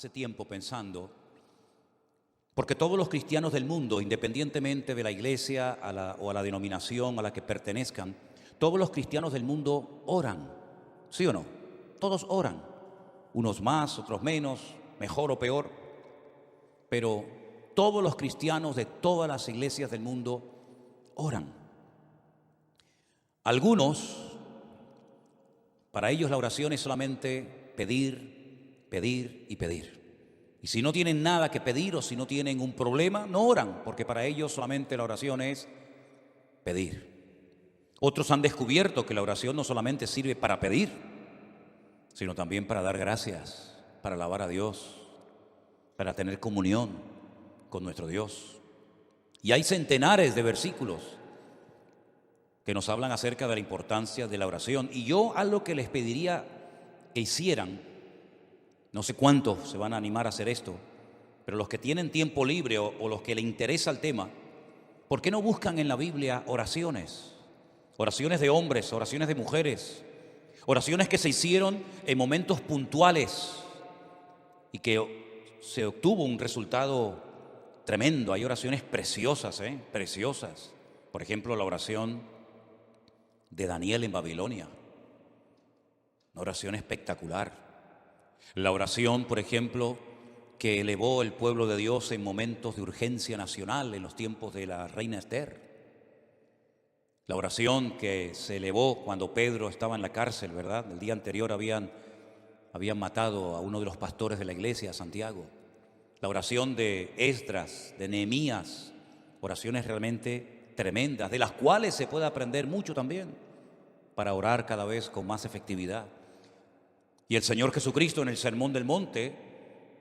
hace tiempo pensando, porque todos los cristianos del mundo, independientemente de la iglesia o a la denominación a la que pertenezcan, todos los cristianos del mundo oran, ¿sí o no? Todos oran, unos más, otros menos, mejor o peor, pero todos los cristianos de todas las iglesias del mundo oran. Algunos, para ellos la oración es solamente pedir, pedir y pedir. Y si no tienen nada que pedir o si no tienen un problema, no oran, porque para ellos solamente la oración es pedir. Otros han descubierto que la oración no solamente sirve para pedir, sino también para dar gracias, para alabar a Dios, para tener comunión con nuestro Dios. Y hay centenares de versículos que nos hablan acerca de la importancia de la oración. Y yo algo que les pediría que hicieran, no sé cuántos se van a animar a hacer esto, pero los que tienen tiempo libre o los que les interesa el tema, ¿por qué no buscan en la Biblia oraciones? Oraciones de hombres, oraciones de mujeres, oraciones que se hicieron en momentos puntuales y que se obtuvo un resultado tremendo. Hay oraciones preciosas, preciosas. Por ejemplo, la oración de Daniel en Babilonia, una oración espectacular. La oración, por ejemplo, que elevó el pueblo de Dios en momentos de urgencia nacional en los tiempos de la reina Esther. La oración que se elevó cuando Pedro estaba en la cárcel, ¿verdad? El día anterior habían matado a uno de los pastores de la iglesia, Santiago. La oración de Esdras, de Nehemías, oraciones realmente tremendas, de las cuales se puede aprender mucho también para orar cada vez con más efectividad. Y el Señor Jesucristo en el Sermón del Monte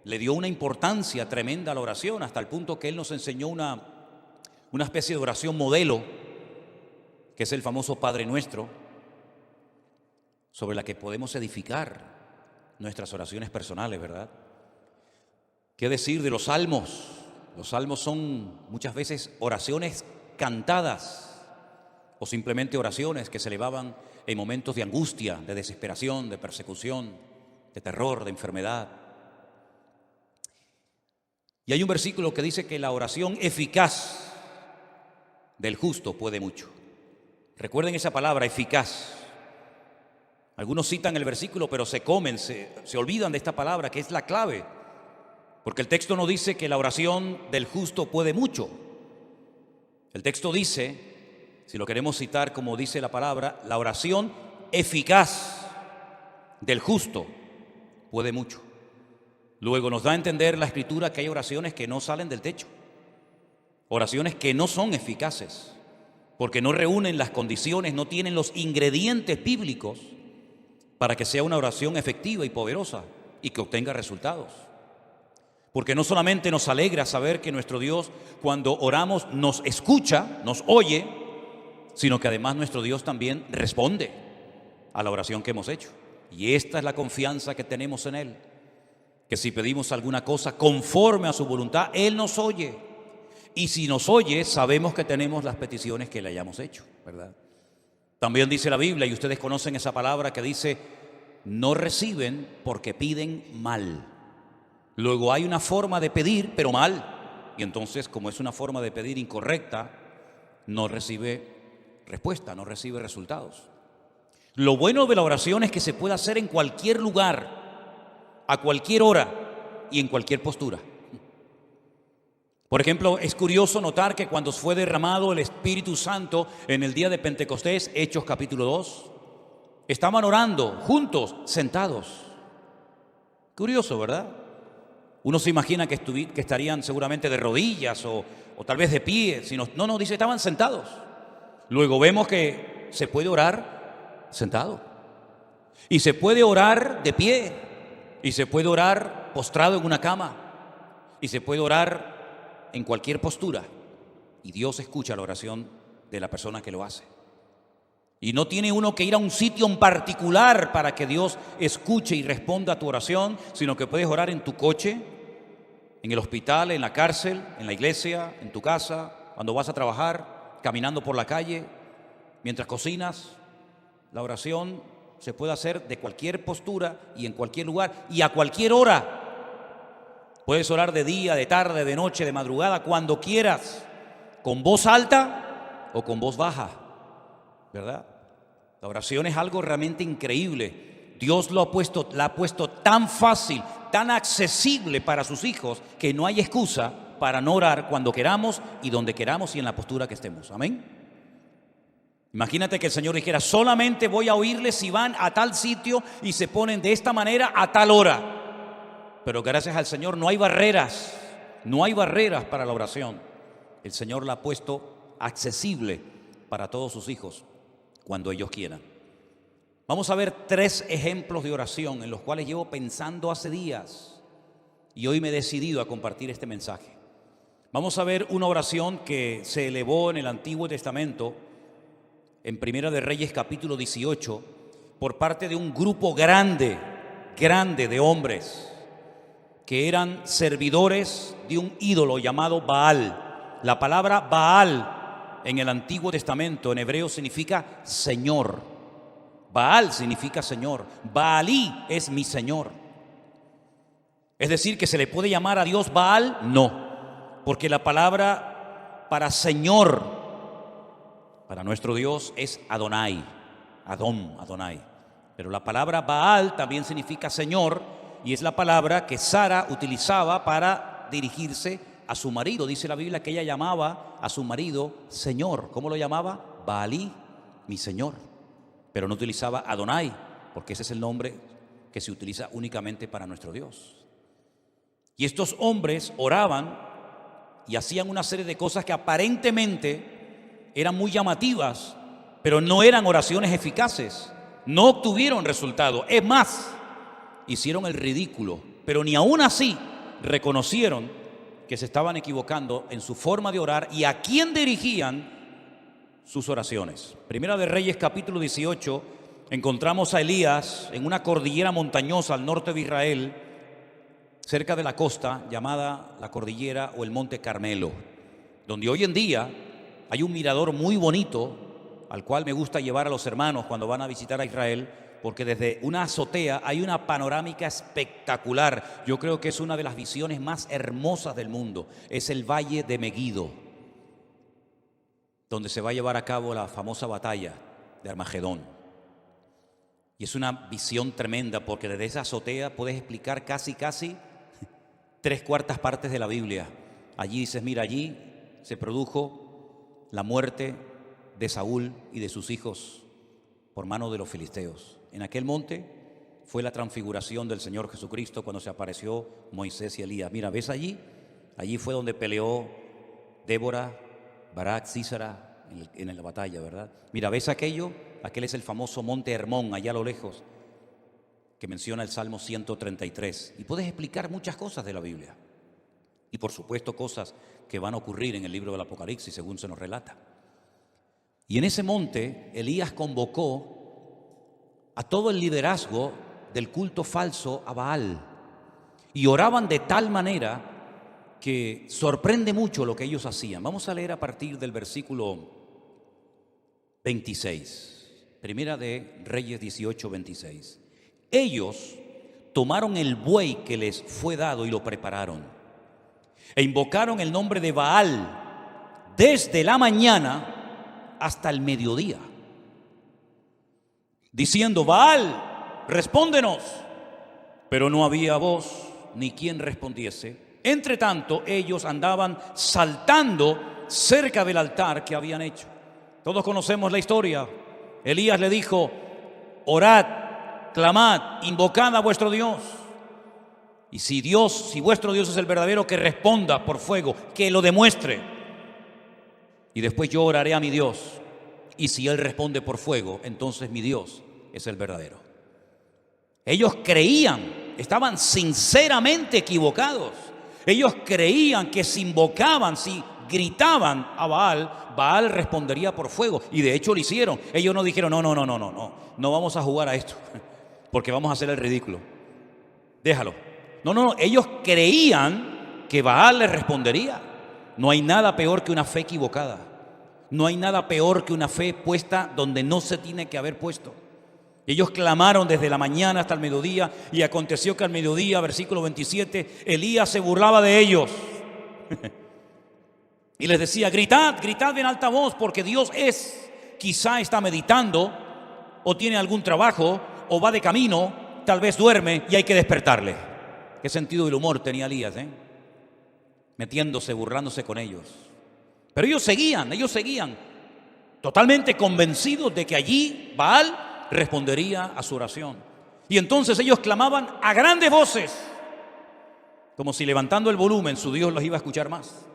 le dio una importancia tremenda a la oración, hasta el punto que Él nos enseñó una especie de oración modelo, que es el famoso Padre Nuestro, sobre la que podemos edificar nuestras oraciones personales, ¿verdad? ¿Qué decir de los salmos? Los salmos son muchas veces oraciones cantadas o simplemente oraciones que se elevaban en momentos de angustia, de desesperación, de persecución, de terror, de enfermedad. Y hay un versículo que dice que la oración eficaz del justo puede mucho. Recuerden esa palabra, eficaz. Algunos citan el versículo, pero se olvidan de esta palabra, que es la clave. Porque el texto no dice que la oración del justo puede mucho. El texto dice, si lo queremos citar como dice la palabra, la oración eficaz del justo puede mucho. Luego nos da a entender la Escritura que hay oraciones que no salen del techo. Oraciones que no son eficaces, porque no reúnen las condiciones, no tienen los ingredientes bíblicos para que sea una oración efectiva y poderosa y que obtenga resultados. Porque no solamente nos alegra saber que nuestro Dios, cuando oramos, nos escucha, nos oye, sino que además nuestro Dios también responde a la oración que hemos hecho. Y esta es la confianza que tenemos en Él, que si pedimos alguna cosa conforme a su voluntad, Él nos oye. Y si nos oye, sabemos que tenemos las peticiones que le hayamos hecho, ¿verdad? También dice la Biblia, y ustedes conocen esa palabra que dice, no reciben porque piden mal. Luego hay una forma de pedir, pero mal. Y entonces, como es una forma de pedir incorrecta, no recibe respuesta, no recibe resultados. Lo bueno de la oración es que se puede hacer en cualquier lugar, a cualquier hora y en cualquier postura. Por ejemplo, es curioso notar que cuando fue derramado el Espíritu Santo en el día de Pentecostés, Hechos capítulo 2, estaban orando juntos, sentados. Curioso, ¿verdad? Uno se imagina que estarían seguramente de rodillas o tal vez de pie. No, dice, estaban sentados. Luego vemos que se puede orar sentado. Y se puede orar de pie. Y se puede orar postrado en una cama. Y se puede orar en cualquier postura, y Dios escucha la oración de la persona que lo hace. Y no tiene uno que ir a un sitio en particular para que Dios escuche y responda a tu oración, sino que puedes orar en tu coche, en el hospital, en la cárcel, en la iglesia, en tu casa, cuando vas a trabajar, caminando por la calle, mientras cocinas. La oración se puede hacer de cualquier postura y en cualquier lugar y a cualquier hora. Puedes orar de día, de tarde, de noche, de madrugada, cuando quieras, con voz alta o con voz baja, ¿verdad? La oración es algo realmente increíble. Dios la ha puesto tan fácil, tan accesible para sus hijos, que no hay excusa para no orar cuando queramos y donde queramos y en la postura que estemos. Amén. Imagínate que el Señor dijera: solamente voy a oírles si van a tal sitio y se ponen de esta manera a tal hora. Pero gracias al Señor no hay barreras para la oración. El Señor la ha puesto accesible para todos sus hijos cuando ellos quieran. Vamos a ver 3 ejemplos de oración en los cuales llevo pensando hace días y hoy me he decidido a compartir este mensaje. Vamos a ver una oración que se elevó en el Antiguo Testamento, en Primera de Reyes capítulo 18, por parte de un grupo grande de hombres que eran servidores de un ídolo llamado Baal. La palabra Baal en el Antiguo Testamento en hebreo significa Señor. Baal significa Señor. Baalí es mi Señor. Es decir, que se le puede llamar a Dios Baal, no, porque la palabra para Señor, para nuestro Dios, es Adonai, Adonai. Pero la palabra Baal también significa Señor, y es la palabra que Sara utilizaba para dirigirse a su marido. Dice la Biblia que ella llamaba a su marido Señor. ¿Cómo lo llamaba? Baalí, mi Señor. Pero no utilizaba Adonai, porque ese es el nombre que se utiliza únicamente para nuestro Dios. Y estos hombres oraban y hacían una serie de cosas que aparentemente eran muy llamativas, pero no eran oraciones eficaces. No obtuvieron resultado. Es más, hicieron el ridículo, pero ni aún así reconocieron que se estaban equivocando en su forma de orar y a quién dirigían sus oraciones. Primera de Reyes capítulo 18, encontramos a Elías en una cordillera montañosa al norte de Israel, cerca de la costa llamada la cordillera o el Monte Carmelo, donde hoy en día hay un mirador muy bonito al cual me gusta llevar a los hermanos cuando van a visitar a Israel, porque desde una azotea hay una panorámica espectacular. Yo creo que es una de las visiones más hermosas del mundo. Es el Valle de Megiddo, donde se va a llevar a cabo la famosa batalla de Armagedón. Y es una visión tremenda, porque desde esa azotea puedes explicar casi 3/4 partes de la Biblia. Allí dices: mira, allí se produjo la muerte de Saúl y de sus hijos por mano de los filisteos. En aquel monte fue la transfiguración del Señor Jesucristo cuando se apareció Moisés y Elías. Mira, ¿ves allí? Allí fue donde peleó Débora, Barak, Sísara en la batalla, ¿verdad? Mira, ¿ves aquello? Aquel es el famoso monte Hermón, allá a lo lejos, que menciona el Salmo 133. Y puedes explicar muchas cosas de la Biblia. Y por supuesto cosas que van a ocurrir en el libro del Apocalipsis, según se nos relata. Y en ese monte Elías convocó a todo el liderazgo del culto falso a Baal. Y oraban de tal manera que sorprende mucho lo que ellos hacían. Vamos a leer a partir del versículo 26. Primera de Reyes 18, 26. Ellos tomaron el buey que les fue dado y lo prepararon, e invocaron el nombre de Baal desde la mañana hasta el mediodía, diciendo: Baal, respóndenos. Pero no había voz ni quien respondiese. Entre tanto, ellos andaban saltando cerca del altar que habían hecho. Todos conocemos la historia. Elías le dijo: orad, clamad, invocad a vuestro Dios. Y si vuestro Dios es el verdadero, que responda por fuego, que lo demuestre. Y después yo oraré a mi Dios. Y si Él responde por fuego, entonces mi Dios es el verdadero. Ellos creían, estaban sinceramente equivocados. Ellos creían que si invocaban, si gritaban a Baal, Baal respondería por fuego. Y de hecho lo hicieron. Ellos no dijeron: no vamos a jugar a esto, porque vamos a hacer el ridículo. Déjalo. No, ellos creían que Baal les respondería. No hay nada peor que una fe equivocada. No hay nada peor que una fe puesta donde no se tiene que haber puesto. Ellos clamaron desde la mañana hasta el mediodía, y aconteció que al mediodía, versículo 27, Elías se burlaba de ellos y les decía: gritad, gritad en alta voz, porque Dios es. Quizá está meditando, o tiene algún trabajo, o va de camino, tal vez duerme y hay que despertarle. Qué sentido del humor tenía Elías, metiéndose, burlándose con ellos. Pero ellos seguían totalmente convencidos de que allí Baal respondería a su oración. Y entonces ellos clamaban a grandes voces, como si levantando el volumen su Dios los iba a escuchar más.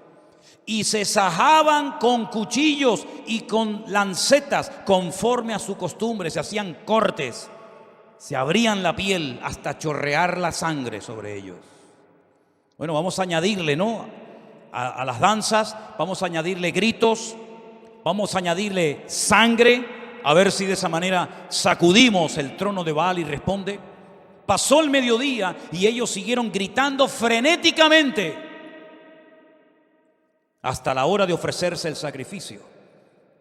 Y se sajaban con cuchillos y con lancetas, conforme a su costumbre. Se hacían cortes, se abrían la piel hasta chorrear la sangre sobre ellos. Bueno, vamos a añadirle, a las danzas, vamos a añadirle gritos, vamos a añadirle sangre, a ver si de esa manera sacudimos el trono de Baal y responde. Pasó el mediodía y ellos siguieron gritando frenéticamente hasta la hora de ofrecerse el sacrificio,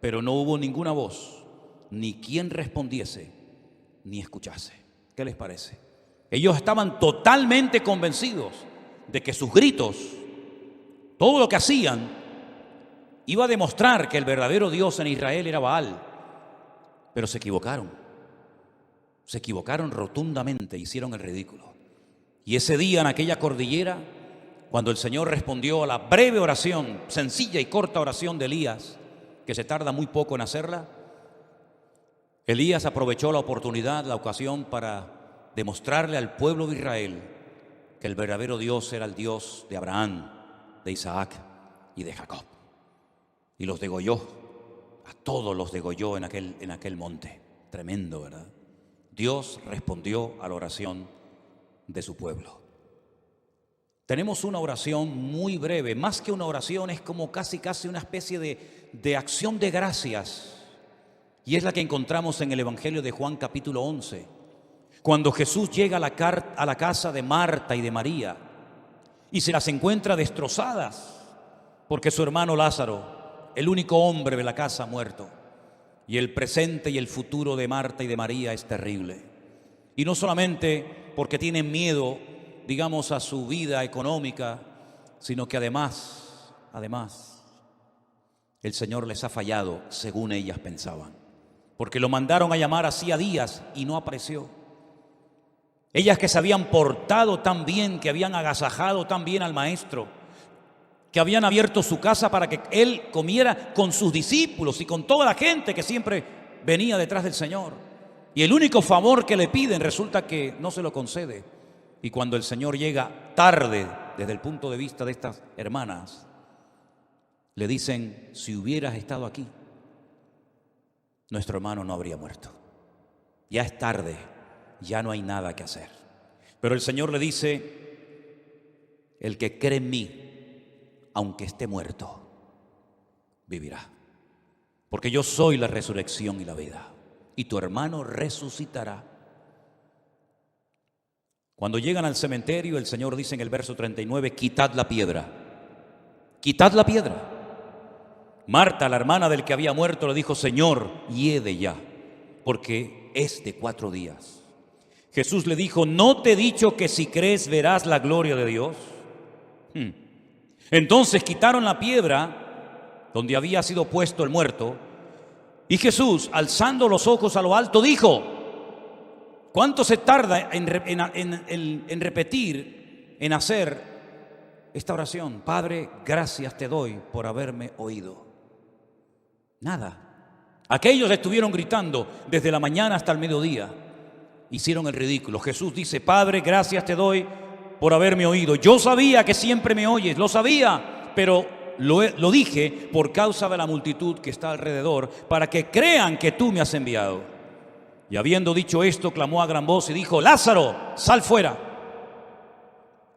pero no hubo ninguna voz, ni quien respondiese, ni escuchase. ¿Qué les parece? Ellos estaban totalmente convencidos de que sus gritos, todo lo que hacían, iba a demostrar que el verdadero Dios en Israel era Baal. Pero se equivocaron rotundamente, hicieron el ridículo. Y ese día en aquella cordillera, cuando el Señor respondió a la breve oración, sencilla y corta oración de Elías, que se tarda muy poco en hacerla, Elías aprovechó la oportunidad, la ocasión, para demostrarle al pueblo de Israel que el verdadero Dios era el Dios de Abraham, de Isaac y de Jacob. Y los degolló. A todos los degolló en aquel monte. Tremendo, ¿verdad? Dios respondió a la oración de su pueblo. Tenemos una oración muy breve. Más que una oración, es como casi una especie de acción de gracias. Y es la que encontramos en el Evangelio de Juan capítulo 11. Cuando Jesús llega a la casa de Marta y de María y se las encuentra destrozadas porque su hermano Lázaro, el único hombre de la casa, ha muerto. Y el presente y el futuro de Marta y de María es terrible. Y no solamente porque tienen miedo, digamos, a su vida económica, sino que además, el Señor les ha fallado, según ellas pensaban. Porque lo mandaron a llamar hacía días y no apareció. Ellas que se habían portado tan bien, que habían agasajado tan bien al Maestro, que habían abierto su casa para que Él comiera con sus discípulos y con toda la gente que siempre venía detrás del Señor. Y el único favor que le piden resulta que no se lo concede. Y cuando el Señor llega tarde, desde el punto de vista de estas hermanas, le dicen: si hubieras estado aquí, nuestro hermano no habría muerto. Ya es tarde, ya no hay nada que hacer. Pero el Señor le dice: el que cree en mí, aunque esté muerto, vivirá. Porque yo soy la resurrección y la vida. Y tu hermano resucitará. Cuando llegan al cementerio, el Señor dice en el verso 39: quitad la piedra. Quitad la piedra. Marta, la hermana del que había muerto, le dijo: Señor, hiede ya, porque es de 4 días. Jesús le dijo: ¿no te he dicho que si crees verás la gloria de Dios? Entonces quitaron la piedra donde había sido puesto el muerto, y Jesús, alzando los ojos a lo alto, dijo: ¿cuánto se tarda en repetir, en hacer esta oración? Padre, gracias te doy por haberme oído. Nada. Aquellos estuvieron gritando desde la mañana hasta el mediodía. Hicieron el ridículo. Jesús dice: Padre, gracias te doy por haberme oído. Yo sabía que siempre me oyes, lo sabía, pero lo dije por causa de la multitud que está alrededor, para que crean que tú me has enviado. Y habiendo dicho esto, clamó a gran voz y dijo: Lázaro, sal fuera.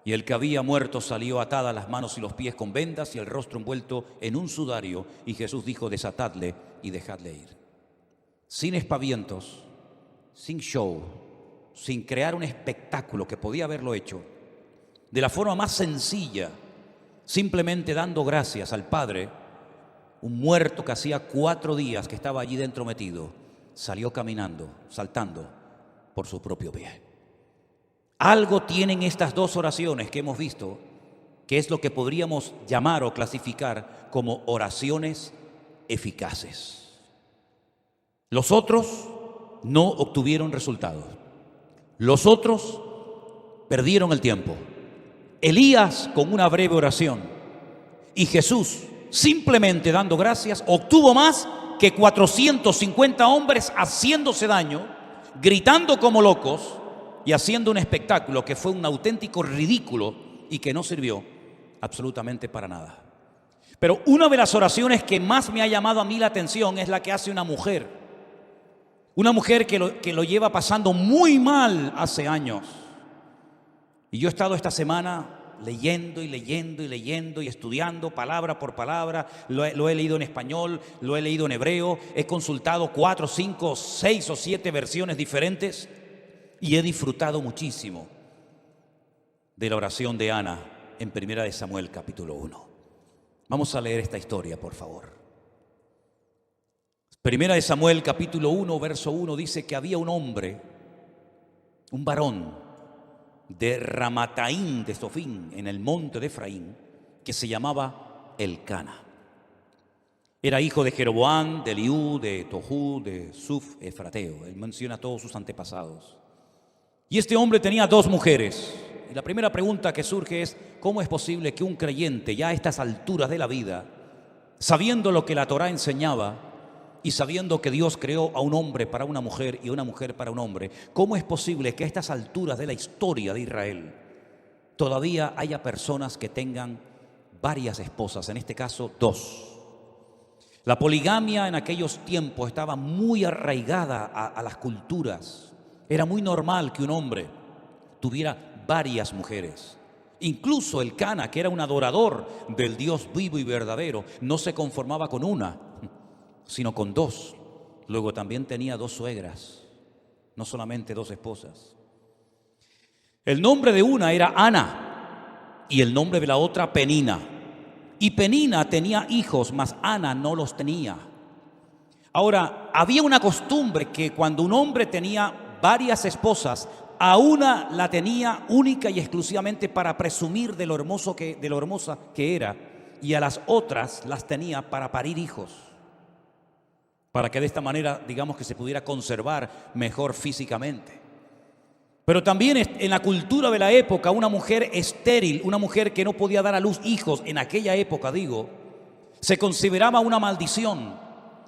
Y el que había muerto salió, atadas las manos y los pies con vendas y el rostro envuelto en un sudario. Y Jesús dijo: desatadle y dejadle ir. Sin espavientos, sin show, sin crear un espectáculo, que podía haberlo hecho de la forma más sencilla, simplemente dando gracias al Padre, un muerto que hacía 4 días que estaba allí dentro metido, salió caminando, saltando, por su propio pie. Algo tienen estas dos oraciones que hemos visto, que es lo que podríamos llamar o clasificar como oraciones eficaces. Los otros no obtuvieron resultados. Los otros perdieron el tiempo. Elías con una breve oración y Jesús simplemente dando gracias obtuvo más que 450 hombres haciéndose daño, gritando como locos y haciendo un espectáculo que fue un auténtico ridículo y que no sirvió absolutamente para nada. Pero una de las oraciones que más me ha llamado a mí la atención es la que hace una mujer que lo lleva pasando muy mal hace años. Y yo he estado esta semana leyendo y estudiando palabra por palabra. Lo he leído en español, lo he leído en hebreo, he consultado 4, 5, 6 o 7 versiones diferentes y he disfrutado muchísimo de la oración de Ana en 1 Samuel capítulo 1. Vamos a leer esta historia, por favor. 1 Samuel capítulo 1, verso 1 dice que había un hombre, un varón de Ramataim de Sofín, en el monte de Efraín, que se llamaba Elcana. Era hijo de Jeroboam, de Eliú, de Tohu, de Suf, Efrateo. Él menciona a todos sus antepasados. Y este hombre tenía 2 mujeres. Y la primera pregunta que surge es: ¿cómo es posible que un creyente, ya a estas alturas de la vida, sabiendo lo que la Torá enseñaba y sabiendo que Dios creó a un hombre para una mujer y una mujer para un hombre, cómo es posible que a estas alturas de la historia de Israel todavía haya personas que tengan varias esposas, en este caso 2? La poligamia en aquellos tiempos estaba muy arraigada a las culturas. Era muy normal que un hombre tuviera varias mujeres. Incluso Elcana, que era un adorador del Dios vivo y verdadero, no se conformaba con una, sino con 2. Luego también tenía 2 suegras, no solamente 2 esposas. El nombre de una era Ana y el nombre de la otra Penina. Y Penina tenía hijos, mas Ana no los tenía. Ahora, había una costumbre que cuando un hombre tenía varias esposas, a una la tenía única y exclusivamente para presumir de lo hermosa que era, y a las otras las tenía para parir hijos, para que de esta manera, digamos, que se pudiera conservar mejor físicamente. Pero también en la cultura de la época, una mujer estéril, una mujer que no podía dar a luz hijos, en aquella época, se consideraba una maldición,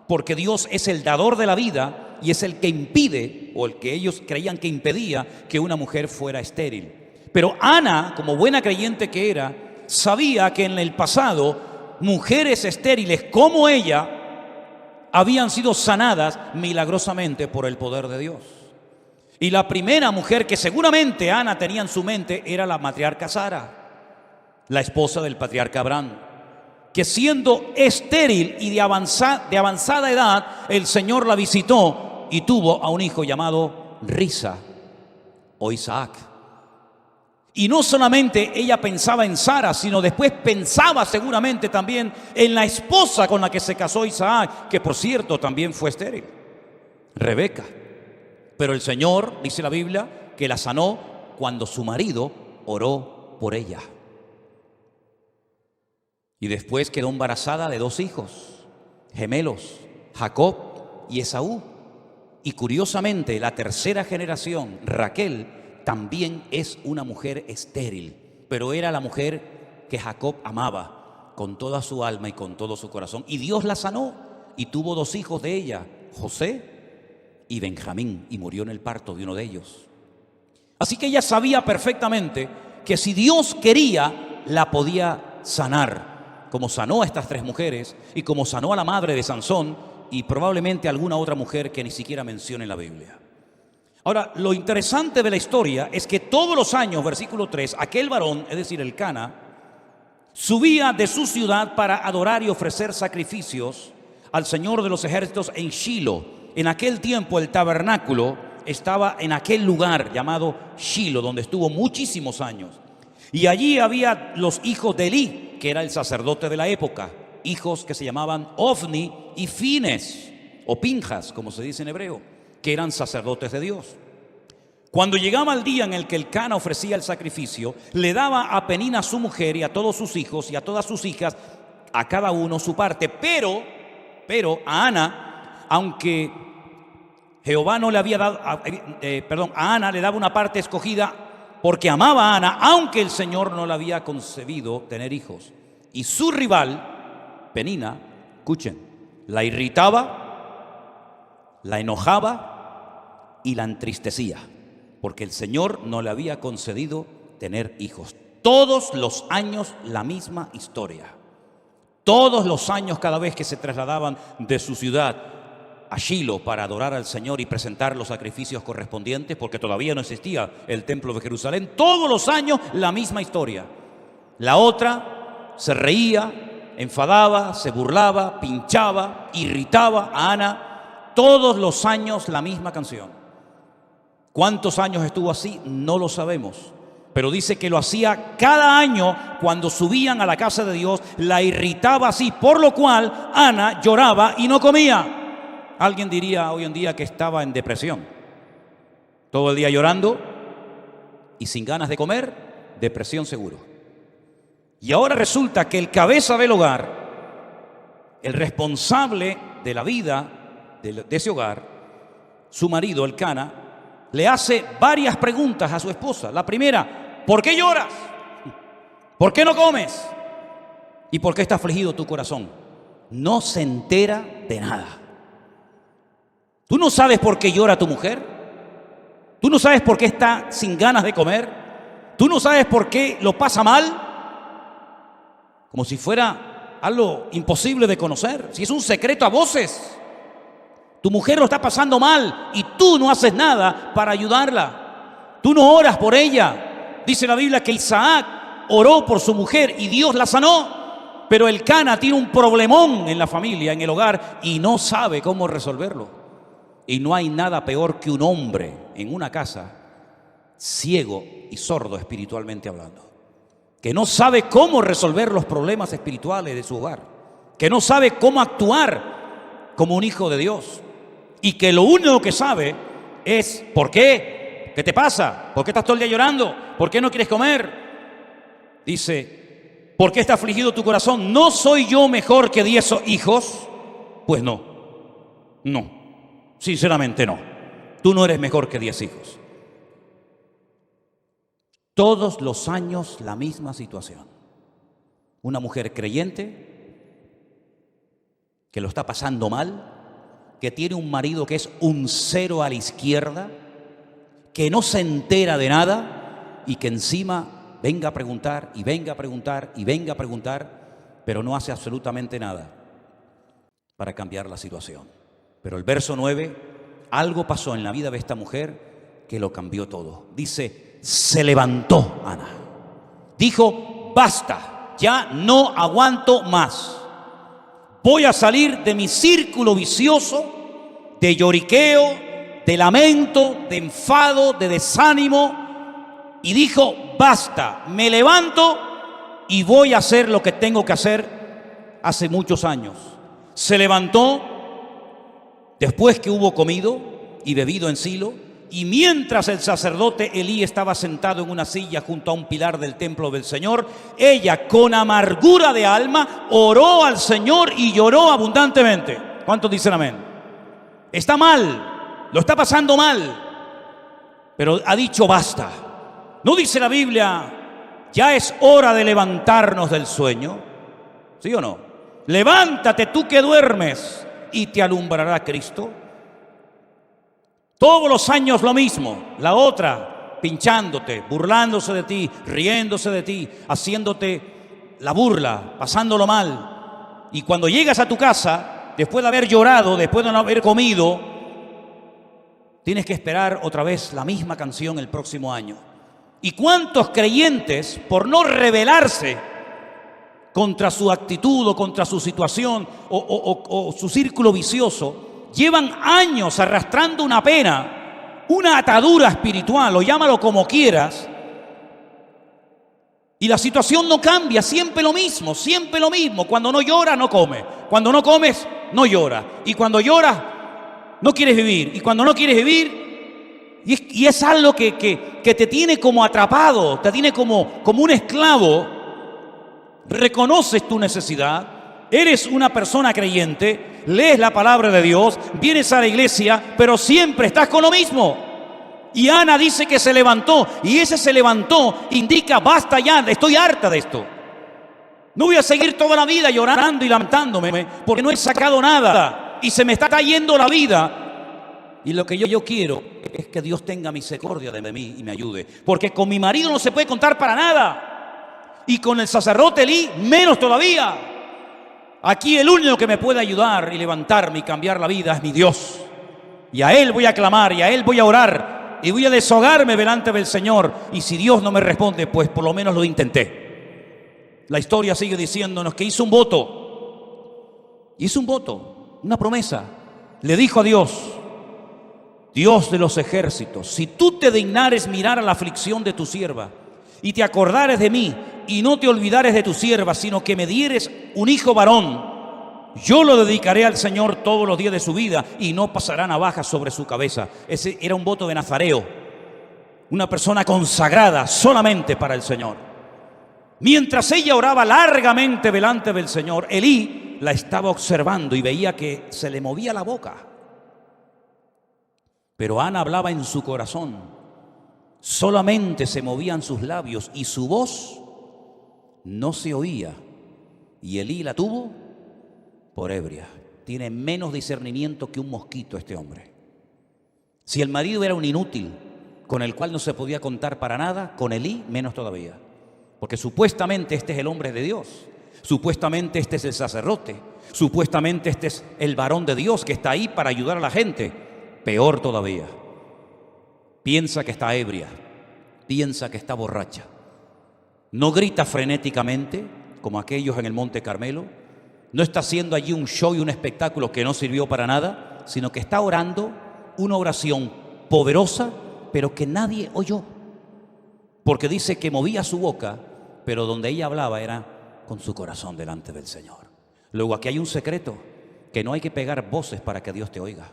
porque Dios es el dador de la vida y es el que impide, o el que ellos creían que impedía, que una mujer fuera estéril. Pero Ana, como buena creyente que era, sabía que en el pasado mujeres estériles como ella habían sido sanadas milagrosamente por el poder de Dios. Y la primera mujer que seguramente Ana tenía en su mente era la matriarca Sara, la esposa del patriarca Abraham, que siendo estéril y de avanzada edad, el Señor la visitó y tuvo a un hijo llamado Risa o Isaac. Y no solamente ella pensaba en Sara, sino después pensaba seguramente también en la esposa con la que se casó Isaac, que por cierto también fue estéril, Rebeca. Pero el Señor, dice la Biblia, que la sanó cuando su marido oró por ella. Y después quedó embarazada de 2 hijos, gemelos, Jacob y Esaú. Y curiosamente, la tercera generación, Raquel, también es una mujer estéril, pero era la mujer que Jacob amaba con toda su alma y con todo su corazón. Y Dios la sanó y tuvo 2 hijos de ella, José y Benjamín, y murió en el parto de uno de ellos. Así que ella sabía perfectamente que si Dios quería, la podía sanar, como sanó a estas 3 mujeres y como sanó a la madre de Sansón y probablemente a alguna otra mujer que ni siquiera menciona en la Biblia. Ahora, lo interesante de la historia es que todos los años, versículo 3, aquel varón, es decir, Elcana, subía de su ciudad para adorar y ofrecer sacrificios al Señor de los ejércitos en Shilo. En aquel tiempo el tabernáculo estaba en aquel lugar llamado Shilo, donde estuvo muchísimos años. Y allí había los hijos de Elí, que era el sacerdote de la época, hijos que se llamaban Ofni y Fines, o Pinjas, como se dice en hebreo, que eran sacerdotes de Dios. Cuando llegaba el día en el que el Cana ofrecía el sacrificio, le daba a Penina su mujer y a todos sus hijos y a todas sus hijas, a cada uno su parte. Pero a Ana, aunque Jehová no le había dado, a Ana le daba una parte escogida porque amaba a Ana, aunque el Señor no le había concebido tener hijos. Y su rival, Penina, escuchen, la irritaba, la enojaba y la entristecía, porque el Señor no le había concedido tener hijos. Todos los años la misma historia. Todos los años, cada vez que se trasladaban de su ciudad a Shiloh para adorar al Señor y presentar los sacrificios correspondientes, porque todavía no existía el templo de Jerusalén, todos los años la misma historia. La otra se reía, enfadaba, se burlaba, pinchaba, irritaba a Ana. Todos los años la misma canción. ¿Cuántos años estuvo así? No lo sabemos. Pero dice que lo hacía cada año cuando subían a la casa de Dios, la irritaba así, por lo cual Ana lloraba y no comía. Alguien diría hoy en día que estaba en depresión. Todo el día llorando y sin ganas de comer, depresión seguro. Y ahora resulta que el cabeza del hogar, el responsable de la vida de ese hogar, su marido, el Cana, le hace varias preguntas a su esposa. La primera: ¿por qué lloras? ¿Por qué no comes? ¿Y por qué está afligido tu corazón? No se entera de nada. ¿Tú no sabes por qué llora tu mujer? ¿Tú no sabes por qué está sin ganas de comer? ¿Tú no sabes por qué lo pasa mal? Como si fuera algo imposible de conocer. Si es un secreto a voces. Tu mujer lo está pasando mal y tú no haces nada para ayudarla. Tú no oras por ella. Dice la Biblia que Isaac oró por su mujer y Dios la sanó. Pero el Cana tiene un problemón en la familia, en el hogar, y no sabe cómo resolverlo. Y no hay nada peor que un hombre en una casa ciego y sordo espiritualmente hablando, que no sabe cómo resolver los problemas espirituales de su hogar, que no sabe cómo actuar como un hijo de Dios, y que lo único que sabe es ¿por qué? ¿Qué te pasa? ¿Por qué estás todo el día llorando? ¿Por qué no quieres comer? Dice: ¿por qué está afligido tu corazón? ¿No soy yo mejor que 10 hijos? Pues no, sinceramente no. Tú no eres mejor que 10 hijos. Todos los años la misma situación. Una mujer creyente que lo está pasando mal, que tiene un marido que es un cero a la izquierda, que no se entera de nada y que encima venga a preguntar y venga a preguntar y venga a preguntar, pero no hace absolutamente nada para cambiar la situación. Pero el verso 9, algo pasó en la vida de esta mujer que lo cambió todo. Dice: se levantó Ana. Dijo: basta, ya no aguanto más. Voy a salir de mi círculo vicioso de lloriqueo, de lamento, de enfado, de desánimo. Y dijo: basta, me levanto y voy a hacer lo que tengo que hacer hace muchos años. Se levantó después que hubo comido y bebido en Silo, y mientras el sacerdote Elí estaba sentado en una silla junto a un pilar del templo del Señor, ella con amargura de alma oró al Señor y lloró abundantemente. ¿Cuántos dicen amén? Está mal, lo está pasando mal, pero ha dicho basta. ¿No dice la Biblia: ya es hora de levantarnos del sueño? ¿Sí o no? Levántate tú que duermes y te alumbrará Cristo. Todos los años lo mismo, la otra pinchándote, burlándose de ti, riéndose de ti, haciéndote la burla, pasándolo mal. Y cuando llegas a tu casa, después de haber llorado, después de no haber comido, tienes que esperar otra vez la misma canción el próximo año. ¿Y cuántos creyentes, por no rebelarse contra su actitud o contra su situación o su círculo vicioso, llevan años arrastrando una pena, una atadura espiritual, o llámalo como quieras, y la situación no cambia? Siempre lo mismo, siempre lo mismo. Cuando no llora, no come. Cuando no comes, no llora. Y cuando lloras, no quieres vivir. Y cuando no quieres vivir, Y es algo que te tiene como atrapado, te tiene como un esclavo. Reconoces tu necesidad, eres una persona creyente, lees la palabra de Dios, vienes a la iglesia, pero siempre estás con lo mismo. Y Ana dice que se levantó, y ese se levantó indica, basta ya, estoy harta de esto. No voy a seguir toda la vida llorando y lamentándome porque no he sacado nada y se me está cayendo la vida. Y lo que yo quiero es que Dios tenga misericordia de mí y me ayude, porque con mi marido no se puede contar para nada. Y con el sacerdote Elí, menos todavía. Aquí el único que me puede ayudar y levantarme y cambiar la vida es mi Dios. Y a Él voy a clamar, y a Él voy a orar, y voy a deshogarme delante del Señor. Y si Dios no me responde, pues por lo menos lo intenté. La historia sigue diciéndonos que hizo un voto. Hizo un voto, una promesa. Le dijo a Dios, Dios de los ejércitos, si tú te dignares mirar a la aflicción de tu sierva, y te acordares de mí, y no te olvidares de tu sierva, sino que me dieres un hijo varón, yo lo dedicaré al Señor todos los días de su vida, y no pasará navaja sobre su cabeza. Ese era un voto de nazareo, una persona consagrada solamente para el Señor. Mientras ella oraba largamente delante del Señor, Elí la estaba observando y veía que se le movía la boca. Pero Ana hablaba en su corazón. Solamente se movían sus labios y su voz no se oía. Y Elí la tuvo por ebria. Tiene menos discernimiento que un mosquito este hombre. Si el marido era un inútil con el cual no se podía contar para nada, con Elí menos todavía. Porque supuestamente este es el hombre de Dios. Supuestamente este es el sacerdote. Supuestamente este es el varón de Dios que está ahí para ayudar a la gente. Peor todavía. Piensa que está ebria, piensa que está borracha. No grita frenéticamente como aquellos en el Monte Carmelo. No está haciendo allí un show y un espectáculo que no sirvió para nada, sino que está orando una oración poderosa, pero que nadie oyó. Porque dice que movía su boca, pero donde ella hablaba era con su corazón delante del Señor. Luego aquí hay un secreto, que no hay que pegar voces para que Dios te oiga.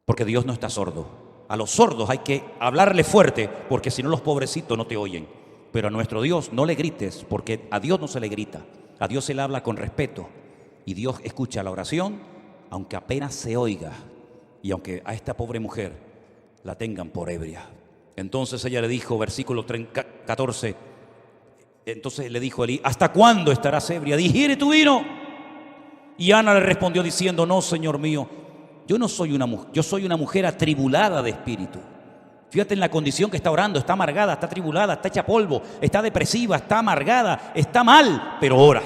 Porque Dios no está sordo. A los sordos hay que hablarle fuerte, porque si no los pobrecitos no te oyen. Pero a nuestro Dios no le grites, porque a Dios no se le grita. A Dios se le habla con respeto. Y Dios escucha la oración, aunque apenas se oiga. Y aunque a esta pobre mujer la tengan por ebria. Entonces ella le dijo, versículo 14, entonces le dijo Elí, ¿hasta cuándo estarás ebria? Digiere tu vino. Y Ana le respondió diciendo, no, Señor mío, yo soy una mujer atribulada de espíritu. Fíjate en la condición que está orando, está amargada, está atribulada, está hecha polvo, está depresiva, está amargada, está mal, pero ora.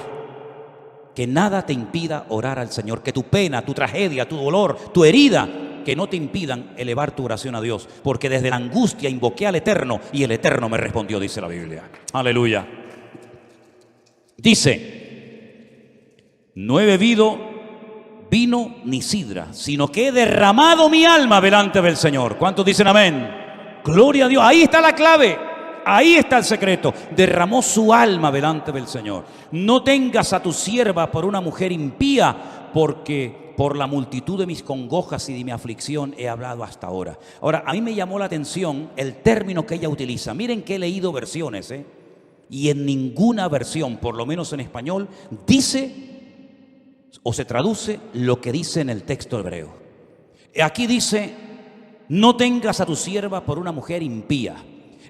Que nada te impida orar al Señor, que tu pena, tu tragedia, tu dolor, tu herida, que no te impidan elevar tu oración a Dios, porque desde la angustia invoqué al Eterno y el Eterno me respondió, dice la Biblia. Aleluya. Dice, no he bebido vino ni sidra, sino que he derramado mi alma delante del Señor. ¿Cuántos dicen amén? Gloria a Dios. Ahí está la clave, ahí está el secreto. Derramó su alma delante del Señor. No tengas a tu sierva por una mujer impía, porque por la multitud de mis congojas y de mi aflicción he hablado hasta ahora. Ahora, a mí me llamó la atención el término que ella utiliza. Miren que he leído versiones, y en ninguna versión, por lo menos en español, dice o se traduce lo que dice en el texto hebreo. Aquí dice, no tengas a tu sierva por una mujer impía.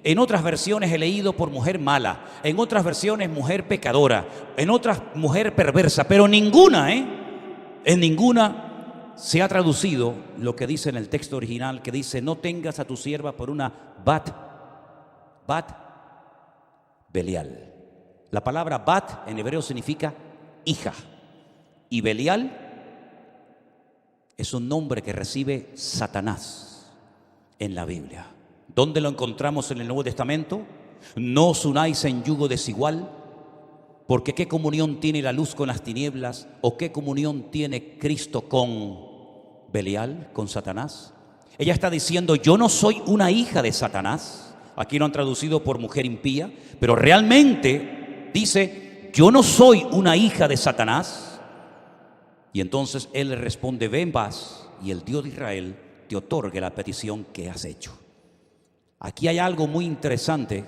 En otras versiones he leído por mujer mala, en otras versiones mujer pecadora, en otras mujer perversa, pero ninguna, en ninguna se ha traducido lo que dice en el texto original, que dice, no tengas a tu sierva por una bat Belial. La palabra bat en hebreo significa hija. Y Belial es un nombre que recibe Satanás en la Biblia. ¿Dónde lo encontramos en el Nuevo Testamento? No os unáis en yugo desigual, porque ¿qué comunión tiene la luz con las tinieblas? ¿O qué comunión tiene Cristo con Belial, con Satanás? Ella está diciendo, yo no soy una hija de Satanás. Aquí lo han traducido por mujer impía, pero realmente dice, yo no soy una hija de Satanás. Y entonces él le responde, ven, vas, y el Dios de Israel te otorgue la petición que has hecho. Aquí hay algo muy interesante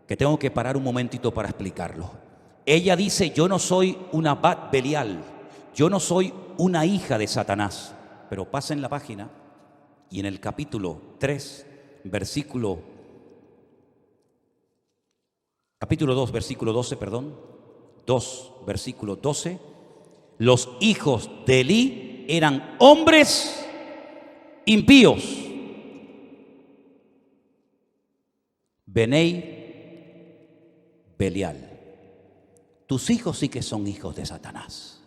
que tengo que parar un momentito para explicarlo. Ella dice, yo no soy una Bat Belial, yo no soy una hija de Satanás. Pero pasen la página y en el capítulo 3, capítulo 2, versículo 12, 2, versículo 12, los hijos de Elí eran hombres impíos. Benei Belial. Tus hijos sí que son hijos de Satanás,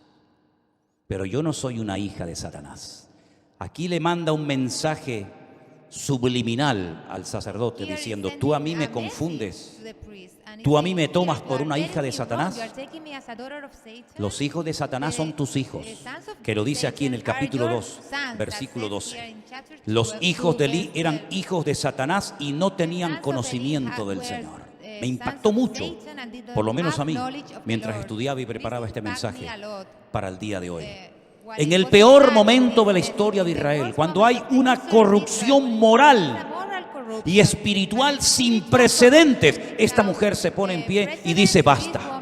pero yo no soy una hija de Satanás. Aquí le manda un mensaje subliminal al sacerdote diciendo, tú a mí me confundes, tú a mí me tomas por una hija de Satanás. Los hijos de Satanás son tus hijos, que lo dice aquí en el capítulo 2, versículo 12. Los hijos de Elí eran hijos de Satanás y no tenían conocimiento del Señor. Me impactó mucho, por lo menos a mí, mientras estudiaba y preparaba este mensaje para el día de hoy. En el peor momento de la historia de Israel, cuando hay una corrupción moral y espiritual sin precedentes, esta mujer se pone en pie y dice basta.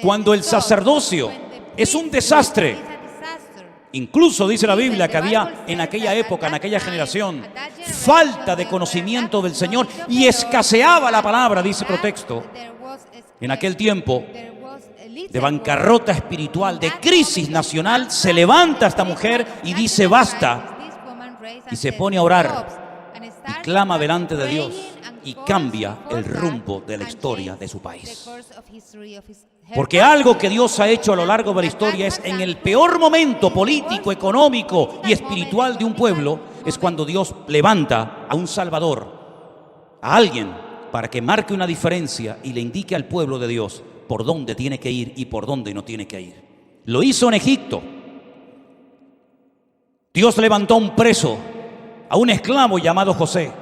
Cuando el sacerdocio es un desastre, incluso dice la Biblia que había en aquella época, en aquella generación, falta de conocimiento del Señor y escaseaba la palabra, dice otro texto. En aquel tiempo de bancarrota espiritual, de crisis nacional, se levanta esta mujer y dice basta, y se pone a orar y clama delante de Dios y cambia el rumbo de la historia de su país. Porque algo que Dios ha hecho a lo largo de la historia es, en el peor momento político, económico y espiritual de un pueblo, es cuando Dios levanta a un Salvador, a alguien para que marque una diferencia y le indique al pueblo de Dios por dónde tiene que ir y por dónde no tiene que ir. Lo hizo en Egipto. Dios levantó a un preso, a un esclavo llamado José,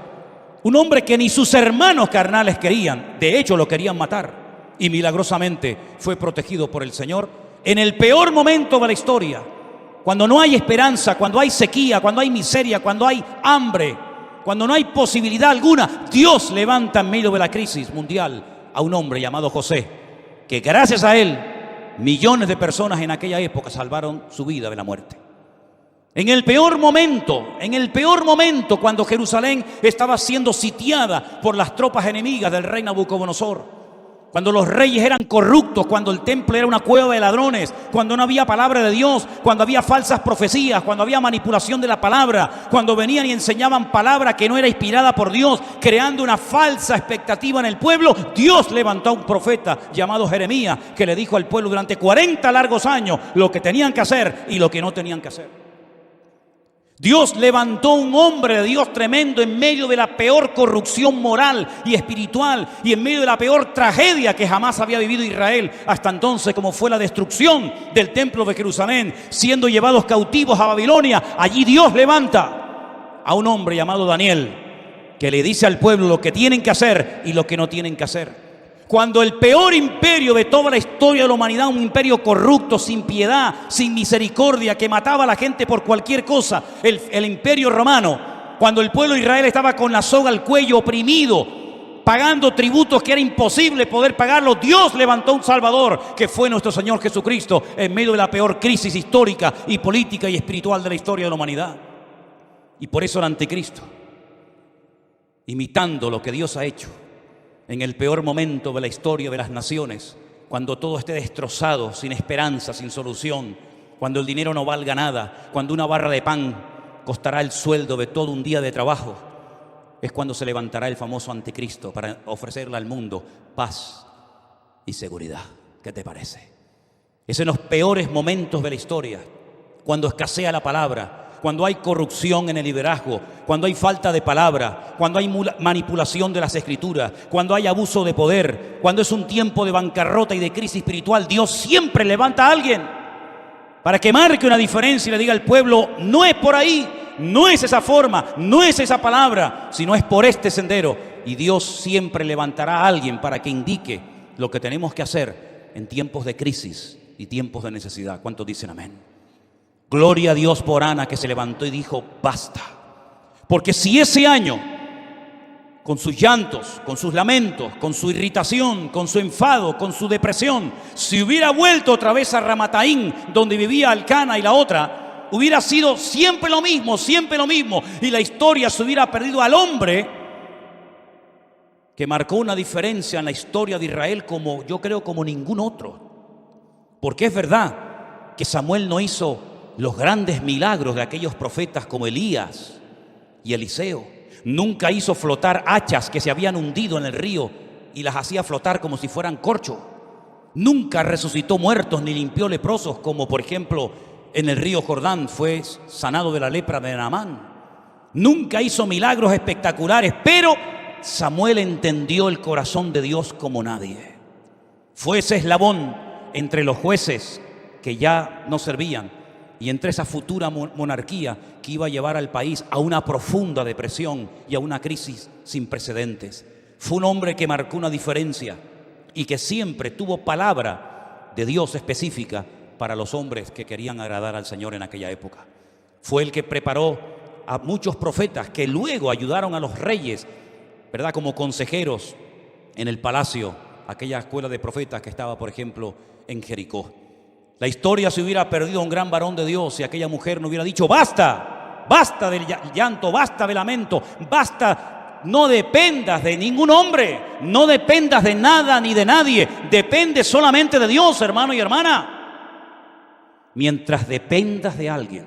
un hombre que ni sus hermanos carnales querían, de hecho lo querían matar, y milagrosamente fue protegido por el Señor en el peor momento de la historia, cuando no hay esperanza, cuando hay sequía, cuando hay miseria, cuando hay hambre, cuando no hay posibilidad alguna. Dios levanta en medio de la crisis mundial a un hombre llamado José, que gracias a él millones de personas en aquella época salvaron su vida de la muerte. En el peor momento, cuando Jerusalén estaba siendo sitiada por las tropas enemigas del rey Nabucodonosor, cuando los reyes eran corruptos, cuando el templo era una cueva de ladrones, cuando no había palabra de Dios, cuando había falsas profecías, cuando había manipulación de la palabra, cuando venían y enseñaban palabra que no era inspirada por Dios, creando una falsa expectativa en el pueblo, Dios levantó a un profeta llamado Jeremías, que le dijo al pueblo durante 40 largos años lo que tenían que hacer y lo que no tenían que hacer. Dios levantó un hombre de Dios tremendo en medio de la peor corrupción moral y espiritual y en medio de la peor tragedia que jamás había vivido Israel hasta entonces, como fue la destrucción del templo de Jerusalén, siendo llevados cautivos a Babilonia. Allí Dios levanta a un hombre llamado Daniel, que le dice al pueblo lo que tienen que hacer y lo que no tienen que hacer. Cuando el peor imperio de toda la historia de la humanidad, un imperio corrupto, sin piedad, sin misericordia, que mataba a la gente por cualquier cosa, el imperio romano, cuando el pueblo de Israel estaba con la soga al cuello, oprimido, pagando tributos que era imposible poder pagarlo, Dios levantó un Salvador, que fue nuestro Señor Jesucristo, en medio de la peor crisis histórica y política y espiritual de la historia de la humanidad. Y por eso el anticristo, imitando lo que Dios ha hecho, en el peor momento de la historia de las naciones, cuando todo esté destrozado, sin esperanza, sin solución, cuando el dinero no valga nada, cuando una barra de pan costará el sueldo de todo un día de trabajo, es cuando se levantará el famoso anticristo para ofrecerle al mundo paz y seguridad. ¿Qué te parece? Es en los peores momentos de la historia, cuando escasea la palabra, cuando hay corrupción en el liderazgo, cuando hay falta de palabra, cuando hay manipulación de las escrituras, cuando hay abuso de poder, cuando es un tiempo de bancarrota y de crisis espiritual, Dios siempre levanta a alguien para que marque una diferencia y le diga al pueblo, no es por ahí, no es esa forma, no es esa palabra, sino es por este sendero. Y Dios siempre levantará a alguien para que indique lo que tenemos que hacer en tiempos de crisis y tiempos de necesidad. ¿Cuántos dicen amén? Gloria a Dios por Ana, que se levantó y dijo, basta. Porque si ese año, con sus llantos, con sus lamentos, con su irritación, con su enfado, con su depresión, si hubiera vuelto otra vez a Ramataín, donde vivía Elcana y la otra, hubiera sido siempre lo mismo, y la historia se hubiera perdido al hombre que marcó una diferencia en la historia de Israel como, yo creo, como ningún otro. Porque es verdad que Samuel no hizo los grandes milagros de aquellos profetas como Elías y Eliseo. Nunca hizo flotar hachas que se habían hundido en el río y las hacía flotar como si fueran corcho. Nunca resucitó muertos ni limpió leprosos, como por ejemplo en el río Jordán fue sanado de la lepra de Naamán. Nunca hizo milagros espectaculares, pero Samuel entendió el corazón de Dios como nadie. Fue ese eslabón entre los jueces que ya no servían y entre esa futura monarquía que iba a llevar al país a una profunda depresión y a una crisis sin precedentes. Fue un hombre que marcó una diferencia y que siempre tuvo palabra de Dios específica para los hombres que querían agradar al Señor en aquella época. Fue el que preparó a muchos profetas que luego ayudaron a los reyes, ¿verdad?, como consejeros en el palacio, aquella escuela de profetas que estaba, por ejemplo, en Jericó. La historia se hubiera perdido un gran varón de Dios si aquella mujer no hubiera dicho, basta, basta del llanto, basta del lamento, basta, no dependas de ningún hombre, no dependas de nada ni de nadie, depende solamente de Dios, hermano y hermana. Mientras dependas de alguien,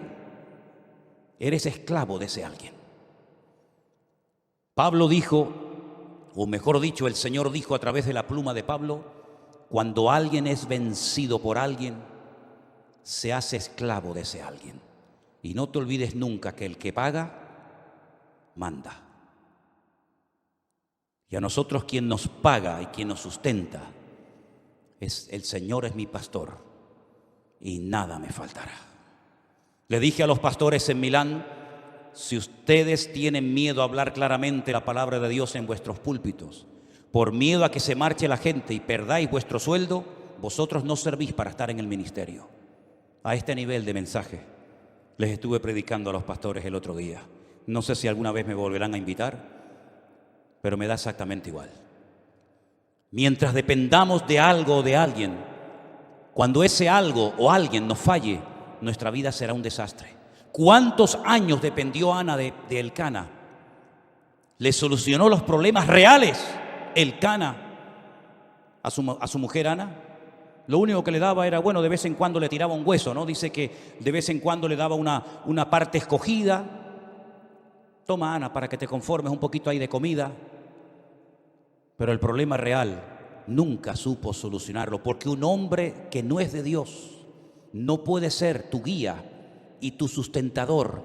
eres esclavo de ese alguien. Pablo dijo, o mejor dicho, el Señor dijo a través de la pluma de Pablo, cuando alguien es vencido por alguien, se hace esclavo de ese alguien. Y no te olvides nunca que el que paga, manda. Y a nosotros quien nos paga y quien nos sustenta, es el Señor, es mi pastor, y nada me faltará. Le dije a los pastores en Milán, si ustedes tienen miedo a hablar claramente la palabra de Dios en vuestros púlpitos, por miedo a que se marche la gente y perdáis vuestro sueldo, vosotros no servís para estar en el ministerio. A este nivel de mensaje les estuve predicando a los pastores el otro día. No sé si alguna vez me volverán a invitar, pero me da exactamente igual. Mientras dependamos de algo o de alguien, cuando ese algo o alguien nos falle, nuestra vida será un desastre. ¿Cuántos años dependió Ana de Elcana? Le solucionó los problemas reales Elcana a su mujer Ana. Lo único que le daba era, bueno, de vez en cuando le tiraba un hueso, ¿no? Dice que de vez en cuando le daba una parte escogida. Toma, Ana, para que te conformes un poquito ahí de comida. Pero el problema real nunca supo solucionarlo, porque un hombre que no es de Dios no puede ser tu guía y tu sustentador